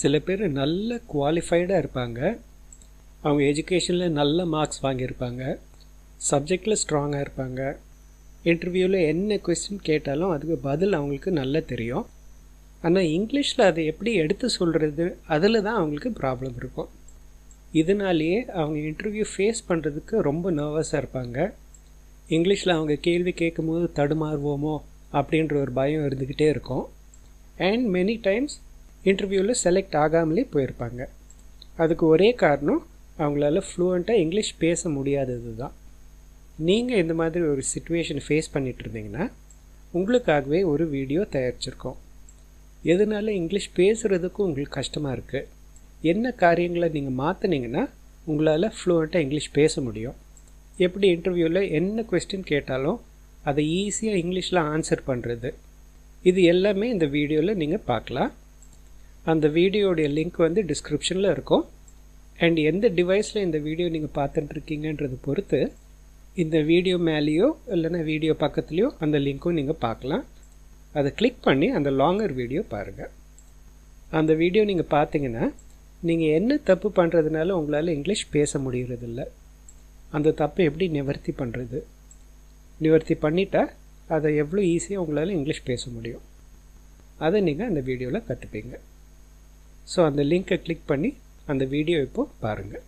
சில பேர் நல்ல குவாலிஃபைடாக இருப்பாங்க, அவங்க எஜுகேஷனில் நல்ல மார்க்ஸ் வாங்கியிருப்பாங்க, சப்ஜெக்டில் ஸ்ட்ராங்காக இருப்பாங்க, இன்டர்வியூவில் என்ன கொஸ்டின் கேட்டாலும் அதுக்கு பதில் அவங்களுக்கு நல்லா தெரியும். ஆனால் இங்கிலீஷில் அதை எப்படி எடுத்து சொல்கிறது, அதில் தான் அவங்களுக்கு ப்ராப்ளம் இருக்கும். இதனாலேயே அவங்க இன்டர்வியூ ஃபேஸ் பண்ணுறதுக்கு ரொம்ப நர்வஸாக இருப்பாங்க. இங்கிலீஷில் அவங்க கேள்வி கேட்கும்போது தடுமாறுவோமோ அப்படின்ற ஒரு பயம் இருந்துக்கிட்டே இருக்கும். அண்ட் மெனி டைம்ஸ் இன்டர்வியூவில் செலக்ட் ஆகாமலே போயிருப்பாங்க. அதுக்கு ஒரே காரணம் அவங்களால ஃப்ளூவெண்ட்டாக இங்கிலீஷ் பேச முடியாதது தான். நீங்கள் இந்த மாதிரி ஒரு சிச்சுவேஷன் ஃபேஸ் பண்ணிகிட்டு இருந்தீங்கன்னா உங்களுக்காகவே ஒரு வீடியோ தயாரிச்சிருக்கோம். எதனால இங்கிலீஷ் பேசுகிறதுக்கும் உங்களுக்கு கஷ்டமாக இருக்குது, என்ன காரியங்களை நீங்கள் மாற்றினீங்கன்னா உங்களால் ஃப்ளூவெண்ட்டாக இங்கிலீஷ் பேச முடியும், எப்படி இன்டர்வியூவில் என்ன கொஸ்டின் கேட்டாலும் அதை ஈஸியாக இங்கிலீஷில் ஆன்சர் பண்ணுறது, இது எல்லாமே இந்த வீடியோவில் நீங்கள் பார்க்கலாம். அந்த வீடியோடைய லிங்க் வந்து டிஸ்கிரிப்ஷனில் இருக்கும். அண்ட் எந்த டிவைஸில் இந்த வீடியோ நீங்கள் பார்த்துட்டுருக்கீங்கன்றது பொறுத்து இந்த வீடியோ மேலேயோ இல்லைன்னா வீடியோ பக்கத்துலேயோ அந்த லிங்க்கும் நீங்கள் பார்க்கலாம். அதை கிளிக் பண்ணி அந்த லாங்கர் வீடியோ பாருங்கள். அந்த வீடியோ நீங்கள் பார்த்தீங்கன்னா நீங்கள் என்ன தப்பு பண்ணுறதுனால உங்களால் இங்கிலீஷ் பேச முடிகிறதில்ல, அந்த தப்பை எப்படி நிவர்த்தி பண்ணுறது, நிவர்த்தி பண்ணிட்டா அதை எவ்வளோ ஈஸியாக உங்களால் இங்கிலீஷ் பேச முடியும், அதை நீங்கள் அந்த வீடியோவில் கற்றுப்பீங்க. ஸோ அந்த லிங்க்கை கிளிக் பண்ணி அந்த வீடியோ இப்போது பாருங்கள்.